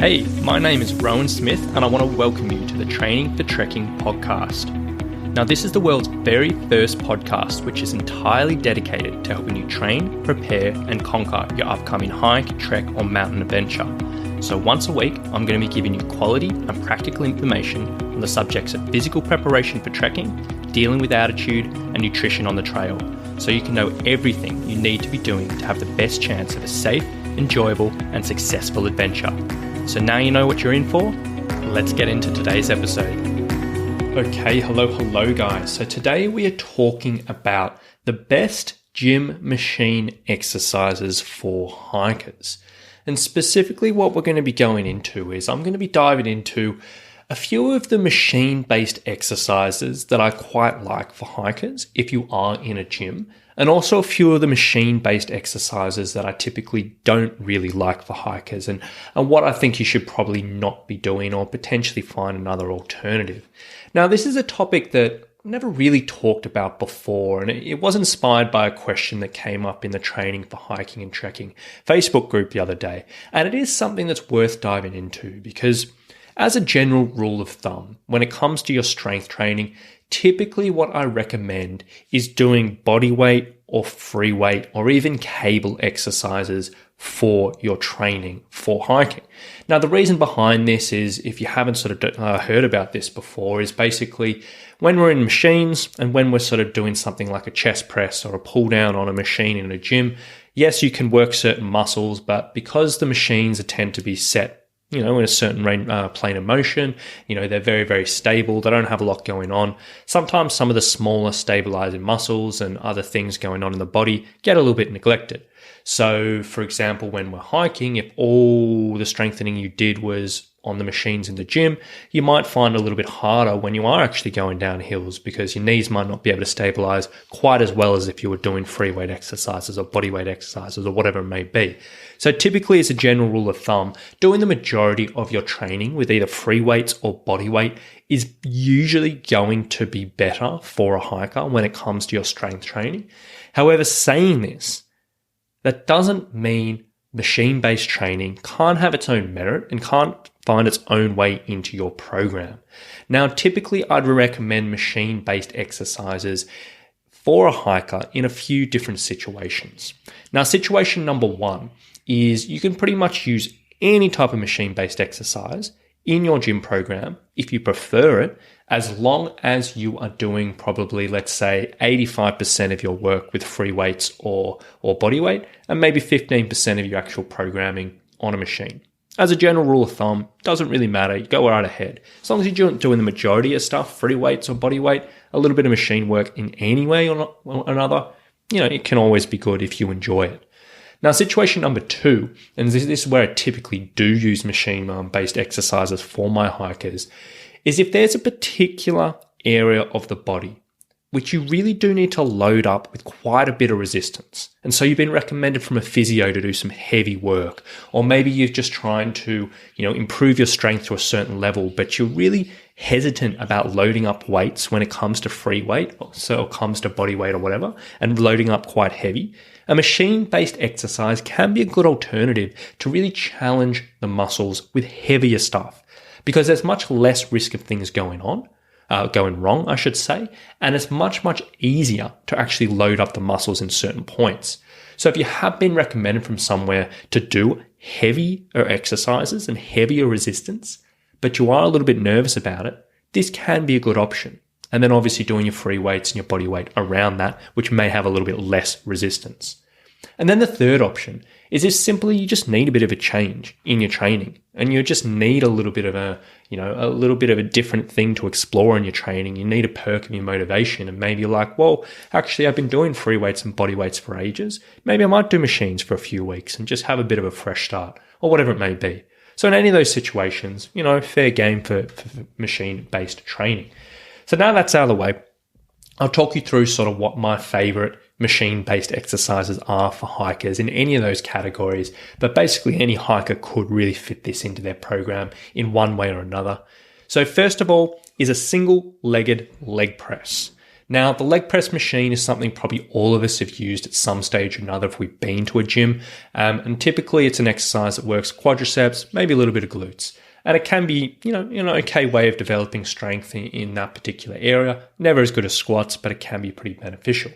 Hey, my name is Rowan Smith and I want to welcome you to the Training for Trekking podcast. Now, this is the world's very first podcast which is entirely dedicated to helping you train, prepare and conquer your upcoming hike, trek or mountain adventure. So once a week, I'm going to be giving you quality and practical information on the subjects of physical preparation for trekking, dealing with altitude and nutrition on the trail, so you can know everything you need to be doing to have the best chance of a safe, enjoyable and successful adventure. So now you know what you're in for. Let's get into today's episode. Okay, hello guys. So today we are talking about the best gym machine exercises for hikers. And specifically what we're going to be going into is I'm going to be diving into a few of the machine-based exercises that I quite like for hikers if you are in a gym, and also a few of the machine-based exercises that I typically don't really like for hikers and what I think you should probably not be doing or potentially find another alternative. Now, this is a topic that I've never really talked about before, and it was inspired by a question that came up in the Training for Hiking and Trekking Facebook group the other day, and it is something that's worth diving into because as a general rule of thumb, when it comes to your strength training, typically what I recommend is doing body weight or free weight or even cable exercises for your training for hiking. Now, the reason behind this is, if you haven't sort of heard about this before, is basically when we're in machines and when we're sort of doing something like a chest press or a pull down on a machine in a gym, yes, you can work certain muscles, but because the machines tend to be set in a certain plane of motion, they're very, very stable. They don't have a lot going on. Sometimes some of the smaller stabilizing muscles and other things going on in the body get a little bit neglected. So, for example, when we're hiking, if all the strengthening you did was on the machines in the gym, you might find it a little bit harder when you are actually going down hills because your knees might not be able to stabilize quite as well as if you were doing free weight exercises or body weight exercises or whatever it may be. So typically, as a general rule of thumb, doing the majority of your training with either free weights or body weight is usually going to be better for a hiker when it comes to your strength training. However, saying this, that doesn't mean machine-based training can't have its own merit and can't find its own way into your program. Now, typically, I'd recommend machine-based exercises for a hiker in a few different situations. Now, situation number one is you can pretty much use any type of machine-based exercise in your gym program if you prefer it, as long as you are doing probably, let's say, 85% of your work with free weights or body weight, and maybe 15% of your actual programming on a machine. As a general rule of thumb, doesn't really matter. You go right ahead. As long as you're doing the majority of stuff, free weights or body weight, a little bit of machine work in any way or another, it can always be good if you enjoy it. Now, situation number two, and this is where I typically do use machine-based exercises for my hikers, is if there's a particular area of the body which you really do need to load up with quite a bit of resistance. And so you've been recommended from a physio to do some heavy work, or maybe you're just trying to, improve your strength to a certain level, but you're really hesitant about loading up weights when it comes to free weight, or comes to body weight or whatever, and loading up quite heavy. A machine-based exercise can be a good alternative to really challenge the muscles with heavier stuff, because there's much less risk of things going wrong, and it's much easier to actually load up the muscles in certain points. So if you have been recommended from somewhere to do heavier exercises and heavier resistance, but you are a little bit nervous about it, this can be a good option. And then obviously doing your free weights and your body weight around that, which may have a little bit less resistance. And then the third option is if simply you just need a bit of a change in your training and you just need a little bit of a different thing to explore in your training. You need a perk of your motivation, and maybe you're like, well, actually I've been doing free weights and body weights for ages. Maybe I might do machines for a few weeks and just have a bit of a fresh start or whatever it may be. So in any of those situations, fair game for machine-based training. So now that's out of the way, I'll talk you through sort of what my favorite machine-based exercises are for hikers in any of those categories, but basically any hiker could really fit this into their program in one way or another. So first of all is a single-legged leg press. Now, the leg press machine is something probably all of us have used at some stage or another if we've been to a gym. And typically it's an exercise that works quadriceps, maybe a little bit of glutes. And it can be, an okay way of developing strength in that particular area. Never as good as squats, but it can be pretty beneficial.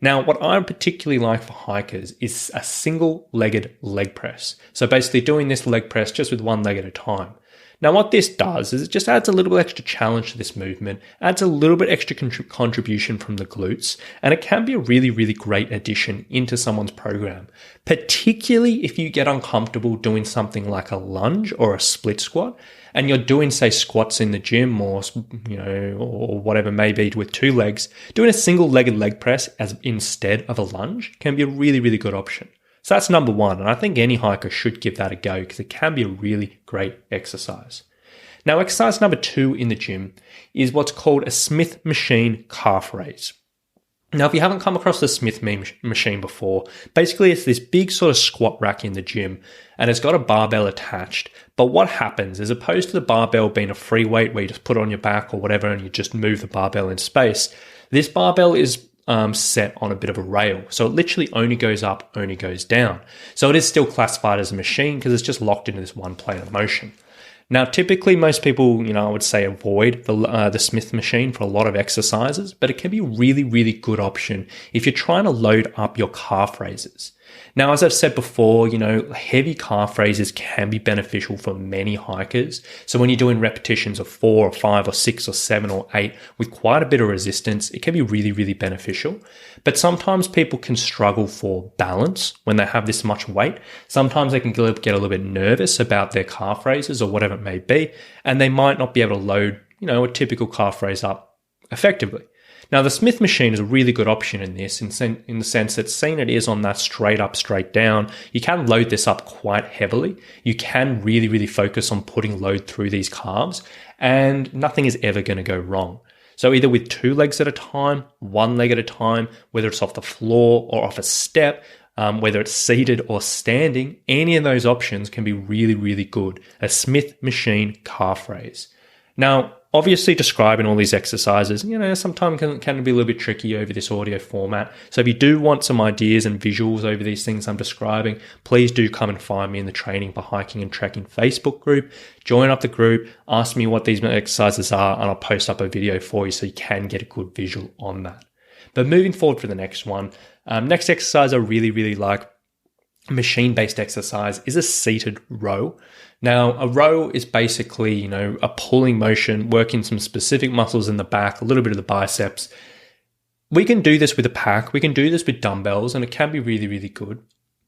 Now, what I particularly like for hikers is a single-legged leg press. So basically doing this leg press just with one leg at a time. Now, what this does is it just adds a little bit extra challenge to this movement, adds a little bit extra contribution from the glutes, and it can be a really, really great addition into someone's program, particularly if you get uncomfortable doing something like a lunge or a split squat, and you're doing, say, squats in the gym or whatever may be with two legs. Doing a single-legged leg press as instead of a lunge can be a really, really good option. So that's number one, and I think any hiker should give that a go because it can be a really great exercise. Now, exercise number 2 in the gym is what's called a Smith machine calf raise. Now, if you haven't come across the Smith machine before, basically it's this big sort of squat rack in the gym and it's got a barbell attached. But what happens, as opposed to the barbell being a free weight where you just put it on your back or whatever and you just move the barbell in space, this barbell is set on a bit of a rail. So it literally only goes up, only goes down. So it is still classified as a machine because it's just locked into this one plane of motion. Now, typically most people, I would say avoid the Smith machine for a lot of exercises, but it can be a really, really good option if you're trying to load up your calf raises. Now, as I've said before, heavy calf raises can be beneficial for many hikers. So when you're doing repetitions of 4 or 5 or 6 or 7 or 8 with quite a bit of resistance, it can be really, really beneficial. But sometimes people can struggle for balance when they have this much weight. Sometimes they can get a little bit nervous about their calf raises or whatever it may be, and they might not be able to load, a typical calf raise up effectively. Now, the Smith machine is a really good option in this, in the sense that seeing it is on that straight up, straight down, you can load this up quite heavily. You can really, really focus on putting load through these calves, and nothing is ever going to go wrong. So either with 2 legs at a time, 1 leg at a time, whether it's off the floor or off a step, whether it's seated or standing, any of those options can be really, really good. A Smith machine calf raise. Now, obviously describing all these exercises, sometimes can be a little bit tricky over this audio format. So if you do want some ideas and visuals over these things I'm describing, please do come and find me in the Training for Hiking and Trekking Facebook group. Join up the group, ask me what these exercises are, and I'll post up a video for you so you can get a good visual on that. But moving forward for the next one, next exercise I really, really like, machine-based exercise, is a seated row. Now, a row is basically, a pulling motion, working some specific muscles in the back, a little bit of the biceps. We can do this with a pack, we can do this with dumbbells, and it can be really, really good.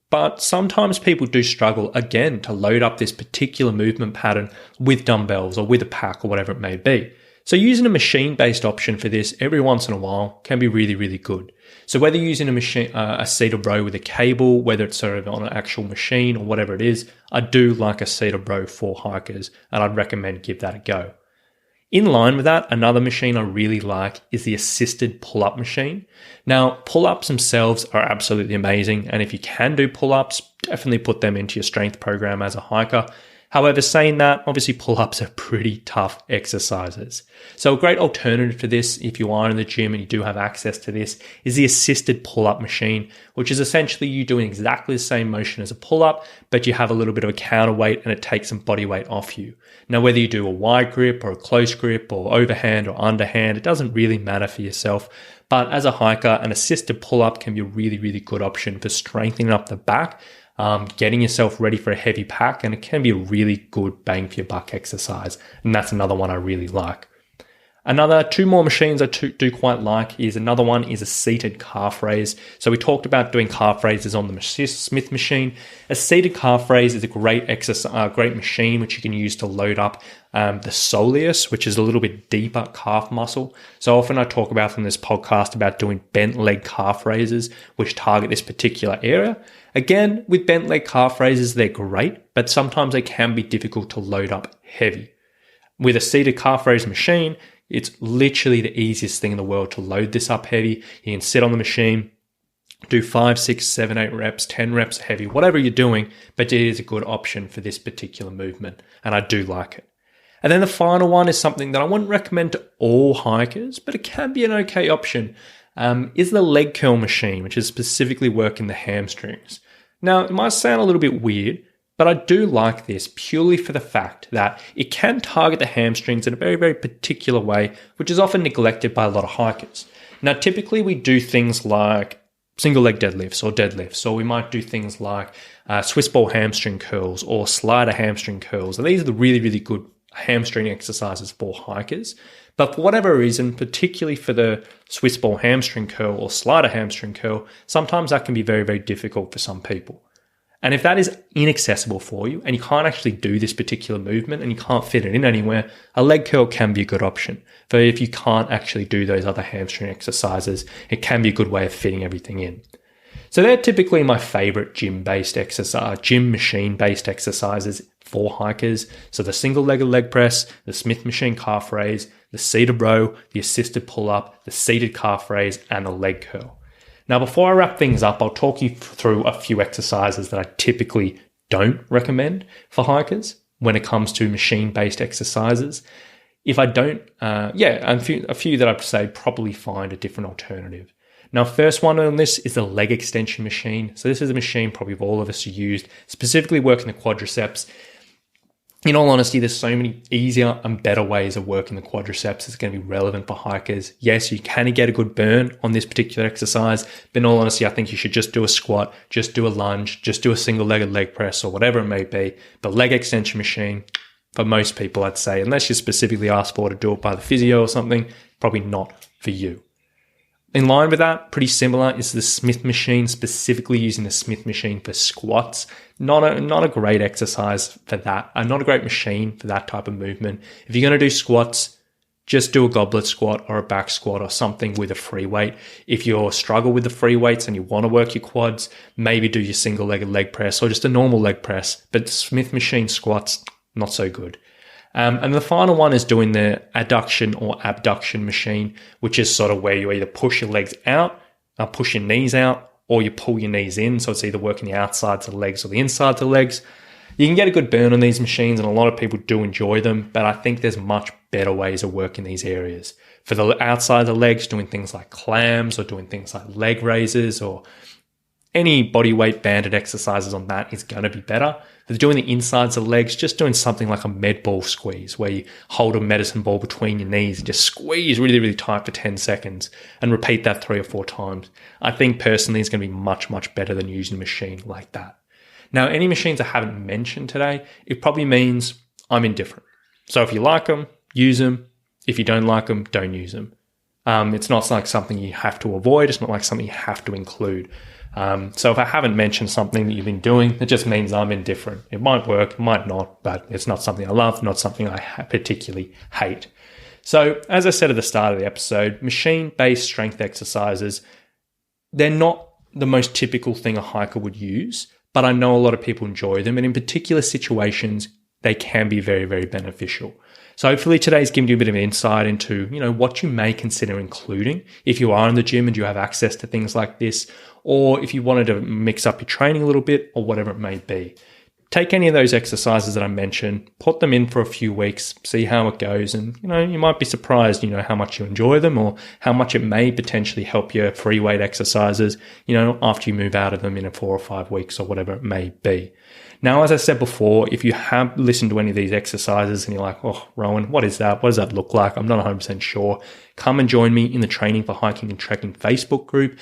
But sometimes people do struggle, again, to load up this particular movement pattern with dumbbells or with a pack or whatever it may be. So using a machine-based option for this every once in a while can be really, really good. So whether you're using a seated row with a cable, whether it's sort of on an actual machine or whatever it is, I do like a seated row for hikers, and I'd recommend give that a go. In line with that, another machine I really like is the assisted pull-up machine. Now, pull-ups themselves are absolutely amazing, and if you can do pull-ups, definitely put them into your strength program as a hiker. However, saying that, obviously pull-ups are pretty tough exercises. So a great alternative to this, if you are in the gym and you do have access to this, is the assisted pull-up machine, which is essentially you doing exactly the same motion as a pull-up, but you have a little bit of a counterweight and it takes some body weight off you. Now, whether you do a wide grip or a close grip or overhand or underhand, it doesn't really matter for yourself. But as a hiker, an assisted pull-up can be a really, really good option for strengthening up the back, getting yourself ready for a heavy pack, and it can be a really good bang for your buck exercise. And that's another one I really like. Another 2 more machines I do quite like is another one is a seated calf raise. So we talked about doing calf raises on the Smith machine. A seated calf raise is a great great machine which you can use to load up the soleus, which is a little bit deeper calf muscle. So often I talk about in this podcast about doing bent leg calf raises, which target this particular area. Again, with bent leg calf raises, they're great, but sometimes they can be difficult to load up heavy. With a seated calf raise machine, it's literally the easiest thing in the world to load this up heavy. You can sit on the machine, do 5, 6, 7, 8 reps, 10 reps heavy, whatever you're doing, but it is a good option for this particular movement, and I do like it. And then the final one is something that I wouldn't recommend to all hikers, but it can be an okay option, is the leg curl machine, which is specifically working the hamstrings. Now, it might sound a little bit weird, but I do like this purely for the fact that it can target the hamstrings in a very, very particular way, which is often neglected by a lot of hikers. Now, typically we do things like single leg deadlifts or deadlifts, or we might do things like Swiss ball hamstring curls or slider hamstring curls. And these are the really, really good hamstring exercises for hikers. But for whatever reason, particularly for the Swiss ball hamstring curl or slider hamstring curl, sometimes that can be very, very difficult for some people. And if that is inaccessible for you and you can't actually do this particular movement and you can't fit it in anywhere, a leg curl can be a good option. For if you can't actually do those other hamstring exercises, it can be a good way of fitting everything in. So they're typically my favorite gym machine-based exercises for hikers. So the single-legged leg press, the Smith machine calf raise, the seated row, the assisted pull-up, the seated calf raise, and the leg curl. Now, before I wrap things up, I'll talk you through a few exercises that I typically don't recommend for hikers when it comes to machine-based exercises. If I don't, a few that I'd say probably find a different alternative. Now, first one on this is the leg extension machine. So this is a machine probably all of us have used, specifically working the quadriceps. In all honesty, there's so many easier and better ways of working the quadriceps that's going to be relevant for hikers. Yes, you can get a good burn on this particular exercise, but in all honesty, I think you should just do a squat, just do a lunge, just do a single-legged leg press or whatever it may be. The leg extension machine, for most people, I'd say, unless you specifically ask for to do it by the physio or something, probably not for you. In line with that, pretty similar, is the Smith machine, specifically using the Smith machine for squats. Not a great exercise for that, not a great machine for that type of movement. If you're going to do squats, just do a goblet squat or a back squat or something with a free weight. If you struggle with the free weights and you want to work your quads, maybe do your single-legged leg press or just a normal leg press. But Smith machine squats, not so good. And the final one is doing the adduction or abduction machine, which is sort of where you either push your legs out, push your knees out, or you pull your knees in. So it's either working the outsides of the legs or the insides of the legs. You can get a good burn on these machines, and a lot of people do enjoy them, but I think there's much better ways of working these areas. For the outside of the legs, doing things like clams or doing things like leg raises or any body weight banded exercises on that is going to be better. For doing the insides of the legs, just doing something like a med ball squeeze where you hold a medicine ball between your knees and just squeeze really, really tight for 10 seconds and repeat that 3 or 4 times. I think personally it's going to be much, much better than using a machine like that. Now, any machines I haven't mentioned today, it probably means I'm indifferent. So if you like them, use them. If you don't like them, don't use them. It's not like something you have to avoid. It's not like something you have to include. So if I haven't mentioned something that you've been doing, it just means I'm indifferent. It might work, it might not, but it's not something I love, not something I particularly hate. So as I said at the start of the episode, machine-based strength exercises, they're not the most typical thing a hiker would use, but I know a lot of people enjoy them. And in particular situations, they can be very, very beneficial. So hopefully today's given you a bit of an insight into, what you may consider including if you are in the gym and you have access to things like this, or if you wanted to mix up your training a little bit or whatever it may be. Take any of those exercises that I mentioned, put them in for a few weeks, see how it goes. And, you might be surprised, how much you enjoy them or how much it may potentially help your free weight exercises, after you move out of them in 4 or 5 weeks or whatever it may be. Now, as I said before, if you have listened to any of these exercises and you're like, oh, Rowan, what is that? What does that look like? I'm not 100% sure. Come and join me in the Training for Hiking and Trekking Facebook group.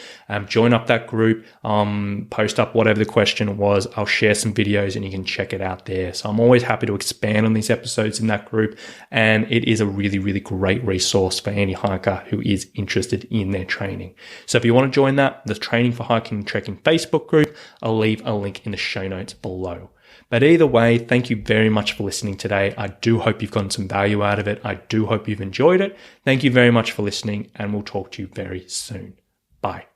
Join up that group, post up whatever the question was. I'll share some videos and you can check it out there. So I'm always happy to expand on these episodes in that group. And it is a really, really great resource for any hiker who is interested in their training. So if you want to join that, the Training for Hiking and Trekking Facebook group, I'll leave a link in the show notes below. But either way, thank you very much for listening today. I do hope you've gotten some value out of it. I do hope you've enjoyed it. Thank you very much for listening, and we'll talk to you very soon. Bye.